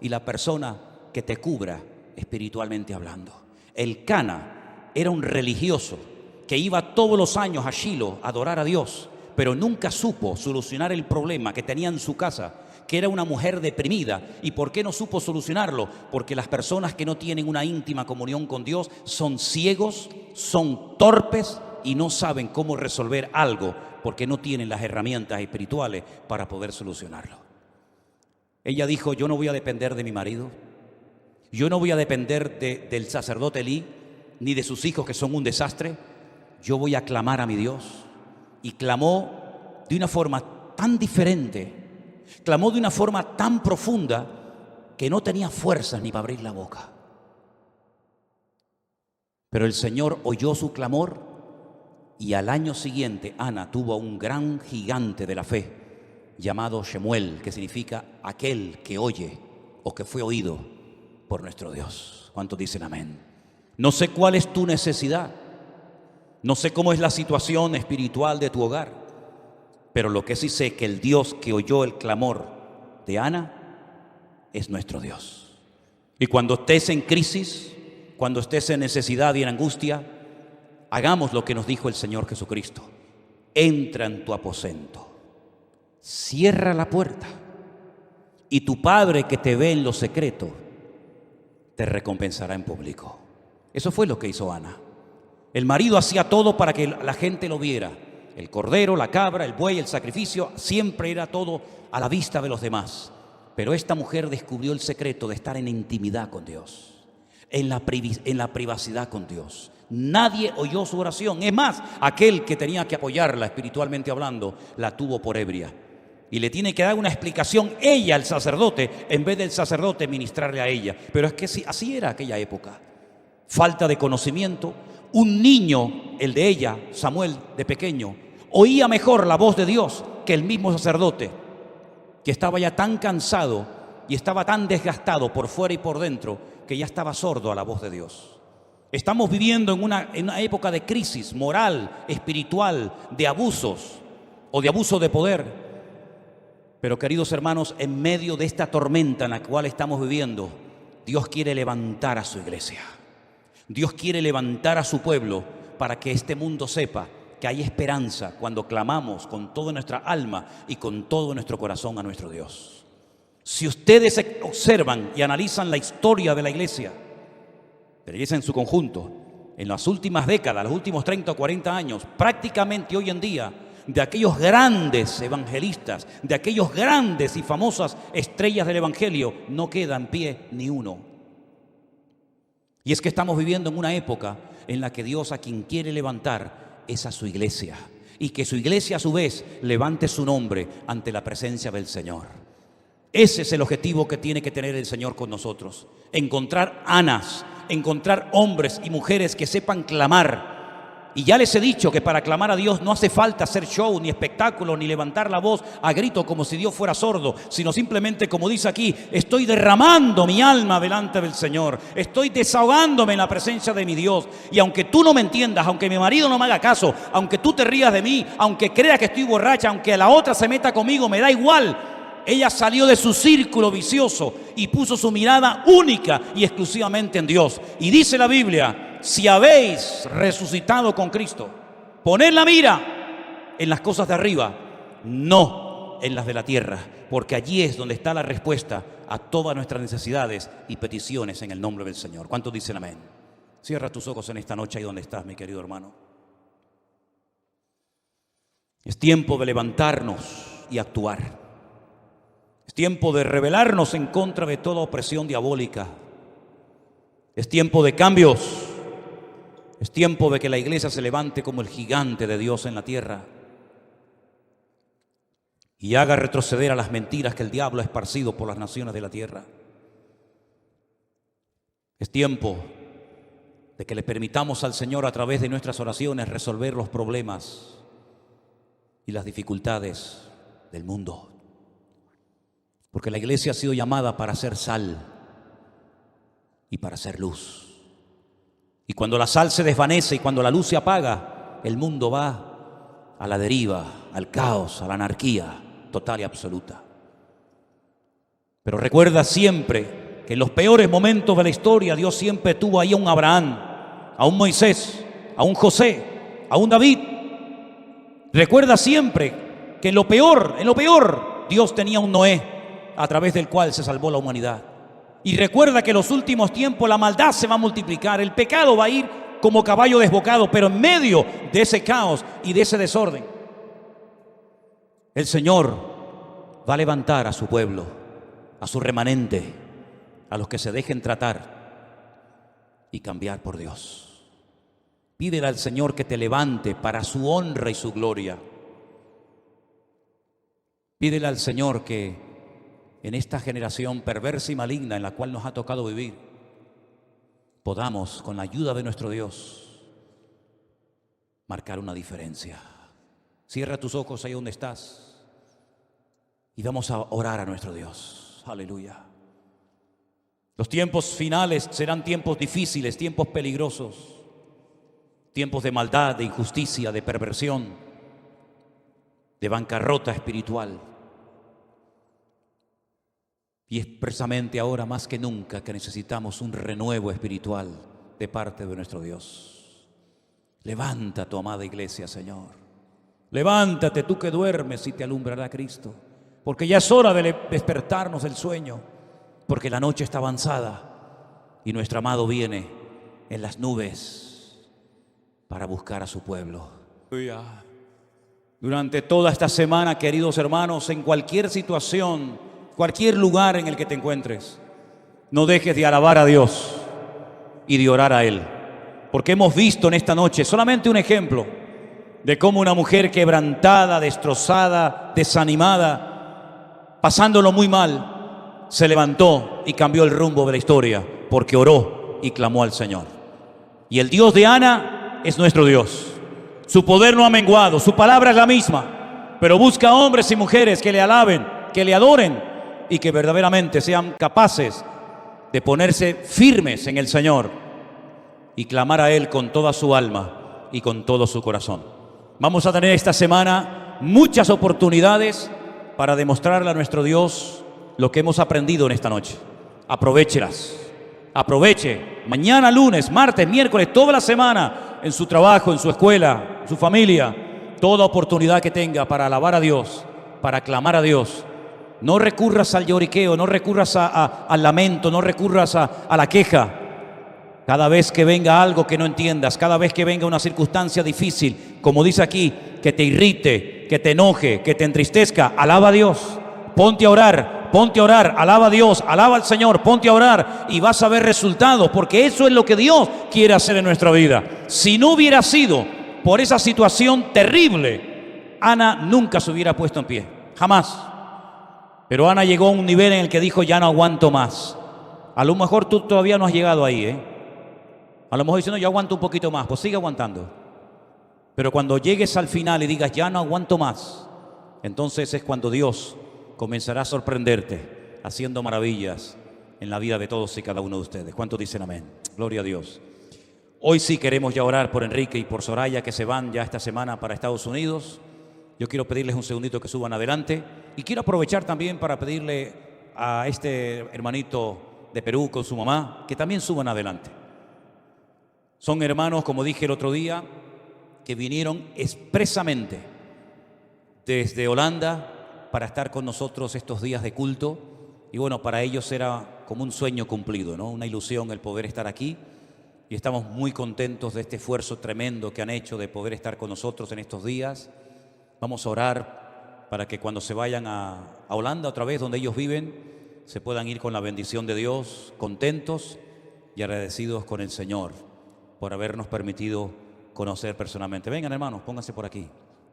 y la persona que te cubra espiritualmente hablando. Elcana era un religioso que iba todos los años a Shilo a adorar a Dios, pero nunca supo solucionar el problema que tenía en su casa, que era una mujer deprimida. ¿Y por qué no supo solucionarlo? Porque las personas que no tienen una íntima comunión con Dios son ciegos, son torpes y no saben cómo resolver algo porque no tienen las herramientas espirituales para poder solucionarlo. Ella dijo, yo no voy a depender de mi marido, yo no voy a depender del sacerdote Elí, ni de sus hijos que son un desastre. Yo voy a clamar a mi Dios. Y clamó de una forma tan diferente, clamó de una forma tan profunda que no tenía fuerzas ni para abrir la boca. Pero el Señor oyó su clamor y al año siguiente Ana tuvo a un gran gigante de la fe llamado Shemuel, que significa aquel que oye o que fue oído por nuestro Dios. ¿Cuántos dicen amén? No sé cuál es tu necesidad. No sé cómo es la situación espiritual de tu hogar, pero lo que sí sé es que el Dios que oyó el clamor de Ana es nuestro Dios. Y cuando estés en crisis, cuando estés en necesidad y en angustia, hagamos lo que nos dijo el Señor Jesucristo. Entra en tu aposento, cierra la puerta y tu Padre que te ve en lo secreto te recompensará en público. Eso fue lo que hizo Ana. El marido hacía todo para que la gente lo viera. el cordero, la cabra, el buey, el sacrificio, siempre era todo a la vista de los demás. Pero esta mujer descubrió el secreto de estar en intimidad con Dios, en la privacidad con Dios. Nadie oyó su oración. Es más, aquel que tenía que apoyarla espiritualmente hablando, la tuvo por ebria. Y le tiene que dar una explicación ella al sacerdote, en vez del sacerdote ministrarle a ella. Pero es que sí, así era aquella época. Falta de conocimiento. Un niño, el de ella, Samuel, de pequeño, oía mejor la voz de Dios que el mismo sacerdote, que estaba ya tan cansado y estaba tan desgastado por fuera y por dentro, que ya estaba sordo a la voz de Dios. Estamos viviendo en una época de crisis moral, espiritual, de abusos o de abuso de poder. Pero queridos hermanos, en medio de esta tormenta en la cual estamos viviendo, Dios quiere levantar a su iglesia. Dios quiere levantar a su pueblo para que este mundo sepa que hay esperanza cuando clamamos con toda nuestra alma y con todo nuestro corazón a nuestro Dios. Si ustedes observan y analizan la historia de la iglesia en su conjunto, en las últimas décadas, los últimos 30 o 40 años, prácticamente hoy en día, de aquellos grandes evangelistas, de aquellos grandes y famosas estrellas del evangelio, no queda en pie ni uno. Y es que estamos viviendo en una época en la que Dios a quien quiere levantar es a su iglesia, y que su iglesia a su vez levante su nombre ante la presencia del Señor. Ese es el objetivo que tiene que tener el Señor con nosotros: encontrar Anas, encontrar hombres y mujeres que sepan clamar. Y ya les he dicho que para clamar a Dios no hace falta hacer show, ni espectáculo, ni levantar la voz a grito como si Dios fuera sordo, sino simplemente, como dice aquí, estoy derramando mi alma delante del Señor, estoy desahogándome en la presencia de mi Dios. Y aunque tú no me entiendas, aunque mi marido no me haga caso, aunque tú te rías de mí, aunque creas que estoy borracha, aunque la otra se meta conmigo, me da igual. Ella salió de su círculo vicioso y puso su mirada única y exclusivamente en Dios. Y dice la Biblia: si habéis resucitado con Cristo, poned la mira en las cosas de arriba, no en las de la tierra, porque allí es donde está la respuesta a todas nuestras necesidades y peticiones en el nombre del Señor. ¿Cuántos dicen amén? Cierra tus ojos en esta noche ahí donde estás, mi querido hermano. Es tiempo de levantarnos y actuar. Es tiempo de rebelarnos en contra de toda opresión diabólica. Es tiempo de cambios. Es tiempo de que la iglesia se levante como el gigante de Dios en la tierra y haga retroceder a las mentiras que el diablo ha esparcido por las naciones de la tierra. Es tiempo de que le permitamos al Señor, a través de nuestras oraciones, resolver los problemas y las dificultades del mundo. Porque la iglesia ha sido llamada para ser sal y para ser luz. Y cuando la sal se desvanece y cuando la luz se apaga, el mundo va a la deriva, al caos, a la anarquía total y absoluta. Pero recuerda siempre que en los peores momentos de la historia, Dios siempre tuvo ahí a un Abraham, a un Moisés, a un José, a un David. Recuerda siempre que en lo peor, Dios tenía un Noé, a través del cual se salvó la humanidad. Y recuerda que en los últimos tiempos la maldad se va a multiplicar, el pecado va a ir como caballo desbocado, pero en medio de ese caos y de ese desorden, el Señor va a levantar a su pueblo, a su remanente, a los que se dejen tratar y cambiar por Dios. Pídele al Señor que te levante para su honra y su gloria. Pídele al Señor que en esta generación perversa y maligna en la cual nos ha tocado vivir, podamos, con la ayuda de nuestro Dios, marcar una diferencia. Cierra tus ojos ahí donde estás y vamos a orar a nuestro Dios. Aleluya. Los tiempos finales serán tiempos difíciles, tiempos peligrosos, tiempos de maldad, de injusticia, de perversión, de bancarrota espiritual. Y es precisamente ahora más que nunca que necesitamos un renuevo espiritual de parte de nuestro Dios. Levanta tu amada iglesia, Señor. Levántate tú que duermes y te alumbrará Cristo. Porque ya es hora de despertarnos del sueño. Porque la noche está avanzada y nuestro amado viene en las nubes para buscar a su pueblo. Durante toda esta semana, queridos hermanos, en cualquier situación, cualquier lugar en el que te encuentres, no dejes de alabar a Dios y de orar a Él. Porque hemos visto en esta noche solamente un ejemplo de cómo una mujer quebrantada, destrozada, desanimada, pasándolo muy mal, se levantó y cambió el rumbo de la historia porque oró y clamó al Señor. Y el Dios de Ana es nuestro Dios. Su poder no ha menguado, su palabra es la misma, pero busca hombres y mujeres que le alaben, que le adoren y que verdaderamente sean capaces de ponerse firmes en el Señor y clamar a Él con toda su alma y con todo su corazón. Vamos a tener esta semana muchas oportunidades para demostrarle a nuestro Dios lo que hemos aprendido en esta noche. Aprovéchelas. Aproveche mañana, lunes, martes, miércoles, toda la semana, en su trabajo, en su escuela, en su familia, toda oportunidad que tenga para alabar a Dios, para clamar a Dios. No recurras al lloriqueo, no recurras al lamento, no recurras a la queja. Cada vez que venga algo que no entiendas, cada vez que venga una circunstancia difícil, como dice aquí, que te irrite, que te enoje, que te entristezca, alaba a Dios, ponte a orar, alaba a Dios, alaba al Señor, ponte a orar y vas a ver resultados, porque eso es lo que Dios quiere hacer en nuestra vida. Si no hubiera sido por esa situación terrible, Ana nunca se hubiera puesto en pie, jamás. Pero Ana llegó a un nivel en el que dijo, ya no aguanto más. A lo mejor tú todavía no has llegado ahí, ¿eh? A lo mejor diciendo, yo aguanto un poquito más, pues sigue aguantando. Pero cuando llegues al final y digas, ya no aguanto más, entonces es cuando Dios comenzará a sorprenderte, haciendo maravillas en la vida de todos y cada uno de ustedes. ¿Cuántos dicen amén? Gloria a Dios. Hoy sí queremos ya orar por Enrique y por Soraya, que se van ya esta semana para Estados Unidos. Yo quiero pedirles un segundito que suban adelante. Y quiero aprovechar también para pedirle a este hermanito de Perú con su mamá, que también suban adelante. Son hermanos, como dije el otro día, que vinieron expresamente desde Holanda para estar con nosotros estos días de culto. Y bueno, para ellos era como un sueño cumplido, ¿no? Una ilusión el poder estar aquí. Y estamos muy contentos de este esfuerzo tremendo que han hecho de poder estar con nosotros en estos días. Vamos a orar para que cuando se vayan a Holanda otra vez, donde ellos viven, se puedan ir con la bendición de Dios, contentos y agradecidos con el Señor por habernos permitido conocer personalmente. Vengan, hermanos, pónganse por aquí.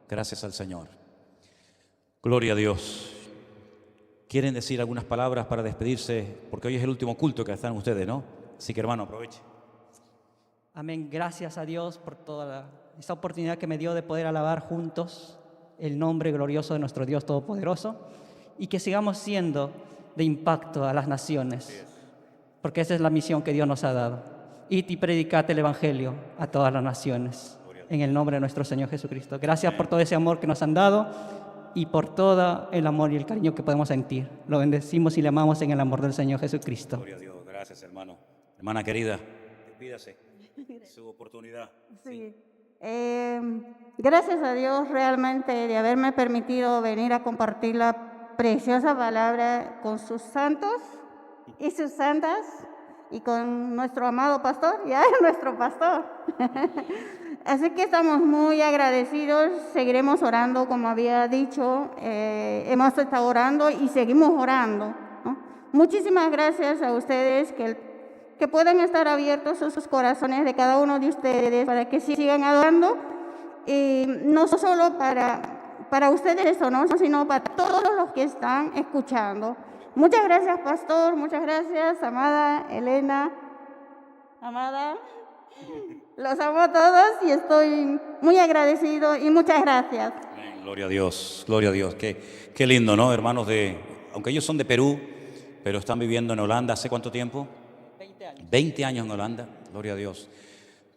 Gracias al Señor. Gloria a Dios. ¿Quieren decir algunas palabras para despedirse? Porque hoy es el último culto que están ustedes, ¿no? Así que, hermano, aproveche. Amén. Gracias a Dios por toda esta oportunidad que me dio de poder alabar juntos el nombre glorioso de nuestro Dios Todopoderoso y que sigamos siendo de impacto a las naciones, porque esa es la misión que Dios nos ha dado. Id y predicad el Evangelio a todas las naciones, en el nombre de nuestro Señor Jesucristo. Gracias por todo ese amor que nos han dado y por todo el amor y el cariño que podemos sentir. Lo bendecimos y le amamos en el amor del Señor Jesucristo. Gloria a Dios. Gracias, hermano. Hermana querida, despídase. Su oportunidad. Sí. Gracias a Dios realmente de haberme permitido venir a compartir la preciosa palabra con sus santos y sus santas y con nuestro amado pastor, ya es nuestro pastor. Así que estamos muy agradecidos, seguiremos orando como había dicho, hemos estado orando y seguimos orando, ¿no? Muchísimas gracias a ustedes que puedan estar abiertos sus corazones de cada uno de ustedes para que sigan adorando, y no solo para ustedes, ¿no? Sino para todos los que están escuchando. Muchas gracias, pastor, muchas gracias, amada Elena, amada, los amo a todos y estoy muy agradecido y muchas gracias. Amén. Gloria a Dios, gloria a Dios. Qué lindo, ¿no? Hermanos aunque ellos son de Perú, pero están viviendo en Holanda. ¿Hace cuánto tiempo? 20 años. 20 años en Holanda, gloria a Dios.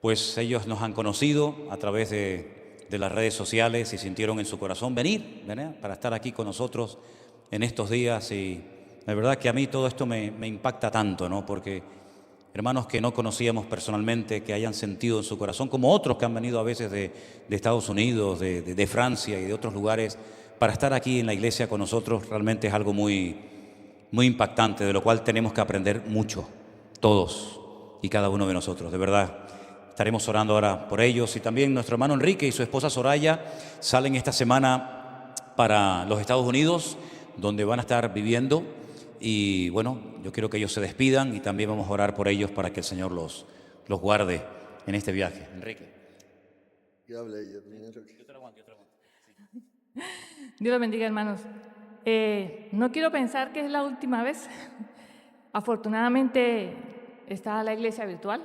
Pues ellos nos han conocido a través de las redes sociales y sintieron en su corazón venir, ¿verdad? Para estar aquí con nosotros en estos días. Y la verdad que a mí todo esto me impacta tanto, ¿no? Porque hermanos que no conocíamos personalmente, que hayan sentido en su corazón, como otros que han venido a veces de Estados Unidos, de Francia y de otros lugares, para estar aquí en la iglesia con nosotros, realmente es algo muy, muy impactante, de lo cual tenemos que aprender mucho, todos y cada uno de nosotros, de verdad. Estaremos orando ahora por ellos. Y también nuestro hermano Enrique y su esposa Soraya salen esta semana para los Estados Unidos, donde van a estar viviendo. Y bueno, yo quiero que ellos se despidan y también vamos a orar por ellos para que el Señor los guarde en este viaje. Enrique. ¿Qué habla ella primero? Yo te lo aguanto. Dios los bendiga, hermanos. No quiero pensar que es la última vez. Afortunadamente está la iglesia virtual.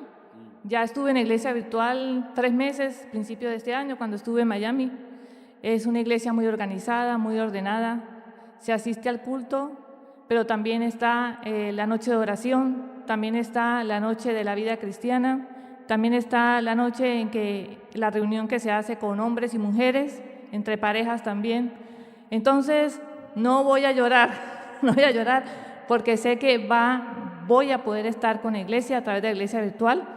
Ya estuve en la iglesia virtual 3 meses, principio de este año, cuando estuve en Miami. Es una iglesia muy organizada, muy ordenada. Se asiste al culto, pero también está la noche de oración, también está la noche de la vida cristiana, también está la noche en que la reunión que se hace con hombres y mujeres, entre parejas también. Entonces, no voy a llorar, no voy a llorar, porque sé que voy a poder estar con la iglesia a través de la iglesia virtual.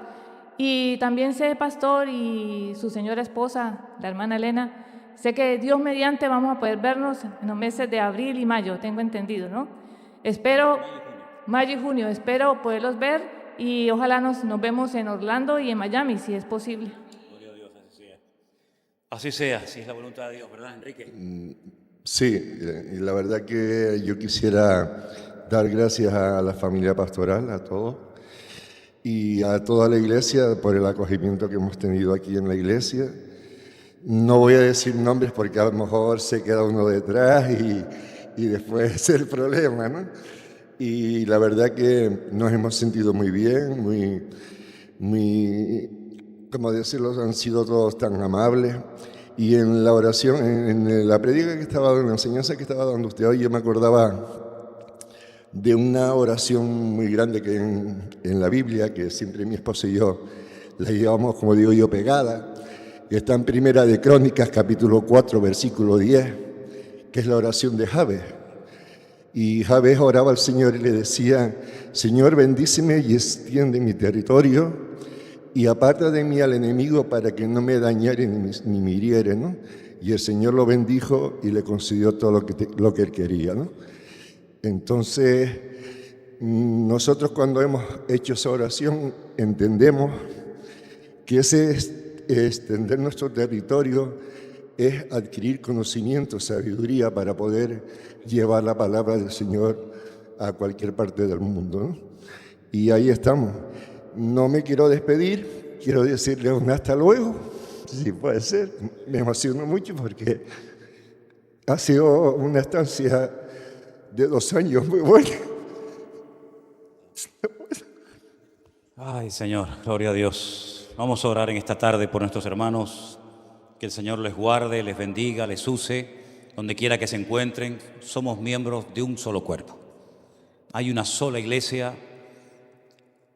Y también sé, pastor, y su señora esposa, la hermana Elena, sé que Dios mediante vamos a poder vernos en los meses de abril y mayo, tengo entendido, ¿no? Espero, mayo y junio, espero poderlos ver y ojalá nos vemos en Orlando y en Miami, si es posible. Gloria a Dios, así sea, así es la voluntad de Dios, ¿verdad, Enrique? Sí, y la verdad que yo quisiera dar gracias a la familia pastoral, a todos, y a toda la iglesia por el acogimiento que hemos tenido aquí en la iglesia. No voy a decir nombres porque a lo mejor se queda uno detrás y después es el problema, ¿no? Y la verdad que nos hemos sentido muy bien, muy, como decirlo, han sido todos tan amables. Y en la oración, en la predica que estaba dando, en la enseñanza que estaba dando usted hoy, yo me acordaba de una oración muy grande que en la Biblia, que siempre mi esposa y yo la llevamos, como digo yo, pegada, que está en Primera de Crónicas, capítulo 4, versículo 10, que es la oración de Jabes. Y Jabes oraba al Señor y le decía: Señor, bendíceme y extiende mi territorio y aparta de mí al enemigo para que no me dañare ni me hiriere, ¿no? Y el Señor lo bendijo y le concedió todo lo que él quería, ¿no? Entonces, nosotros cuando hemos hecho esa oración entendemos que ese extender nuestro territorio es adquirir conocimiento, sabiduría para poder llevar la palabra del Señor a cualquier parte del mundo, ¿no? Y ahí estamos. No me quiero despedir, quiero decirle un hasta luego, si puede ser. Me emociono mucho porque ha sido una estancia de 2 años muy buena. Ay, Señor, gloria a Dios. Vamos a orar en esta tarde por nuestros hermanos. Que el Señor les guarde, les bendiga, les use, donde quiera que se encuentren. Somos miembros de un solo cuerpo. Hay una sola iglesia.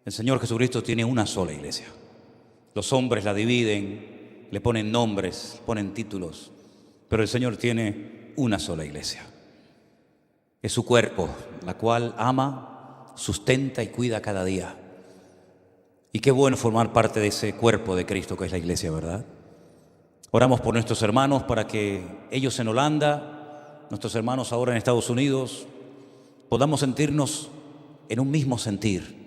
El Señor Jesucristo tiene una sola iglesia. Los hombres la dividen, le ponen nombres, ponen títulos, pero el Señor tiene una sola iglesia. Es su cuerpo, la cual ama, sustenta y cuida cada día. Y qué bueno formar parte de ese cuerpo de Cristo que es la iglesia, ¿verdad? Oramos por nuestros hermanos para que ellos en Holanda, nuestros hermanos ahora en Estados Unidos, podamos sentirnos en un mismo sentir.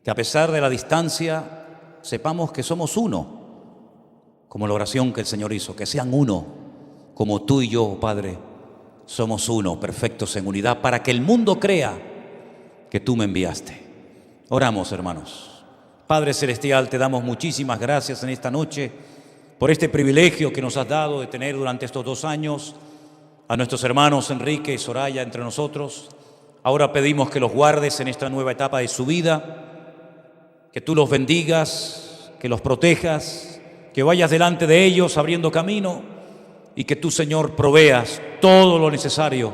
Que a pesar de la distancia, sepamos que somos uno, como la oración que el Señor hizo, que sean uno, como tú y yo, Padre, somos uno, perfectos en unidad, para que el mundo crea que tú me enviaste. Oramos, hermanos. Padre Celestial, te damos muchísimas gracias en esta noche por este privilegio que nos has dado de tener durante estos 2 años a nuestros hermanos Enrique y Soraya entre nosotros. Ahora pedimos que los guardes en esta nueva etapa de su vida, que tú los bendigas, que los protejas, que vayas delante de ellos abriendo camino y que tú, Señor, proveas todo lo necesario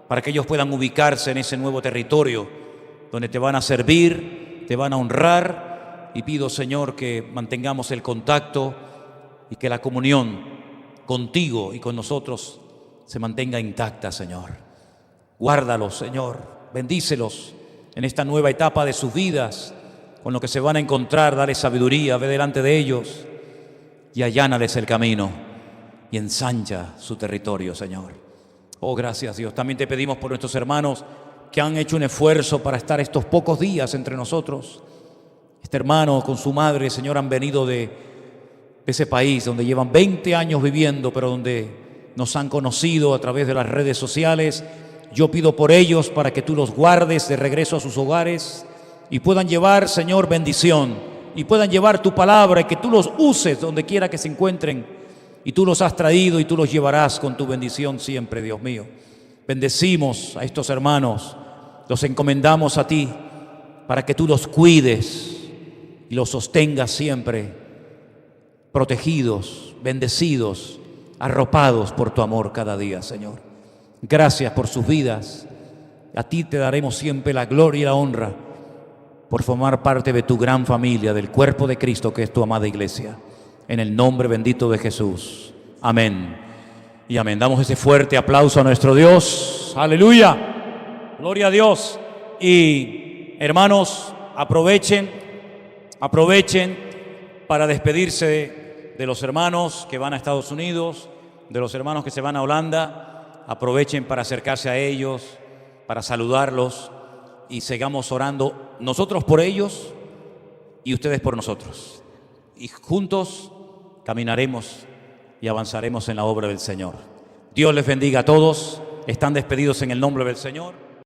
para que ellos puedan ubicarse en ese nuevo territorio donde te van a servir, te van a honrar. Y pido, Señor, que mantengamos el contacto y que la comunión contigo y con nosotros se mantenga intacta, Señor. Guárdalos, Señor, bendícelos en esta nueva etapa de sus vidas, con lo que se van a encontrar. Dale sabiduría, ve delante de ellos y allánales el camino y ensancha su territorio, Señor. Oh, gracias, Dios. También te pedimos por nuestros hermanos que han hecho un esfuerzo para estar estos pocos días entre nosotros. Este hermano con su madre, Señor, han venido de ese país donde llevan 20 años viviendo, pero donde nos han conocido a través de las redes sociales. Yo pido por ellos para que tú los guardes de regreso a sus hogares y puedan llevar, Señor, bendición, y puedan llevar tu palabra, y que tú los uses donde quiera que se encuentren, y tú los has traído y tú los llevarás con tu bendición siempre, Dios mío. Bendecimos a estos hermanos, los encomendamos a ti para que tú los cuides y los sostengas siempre, protegidos, bendecidos, arropados por tu amor cada día, Señor. Gracias por sus vidas. A ti te daremos siempre la gloria y la honra por formar parte de tu gran familia, del cuerpo de Cristo que es tu amada iglesia. En el nombre bendito de Jesús. Amén y amén. Damos ese fuerte aplauso a nuestro Dios. Aleluya. Gloria a Dios. Y hermanos, aprovechen para despedirse de los hermanos que van a Estados Unidos, de los hermanos que se van a Holanda. Aprovechen para acercarse a ellos, para saludarlos, y sigamos orando nosotros por ellos y ustedes por nosotros. Y juntos caminaremos y avanzaremos en la obra del Señor. Dios les bendiga a todos. Están despedidos en el nombre del Señor.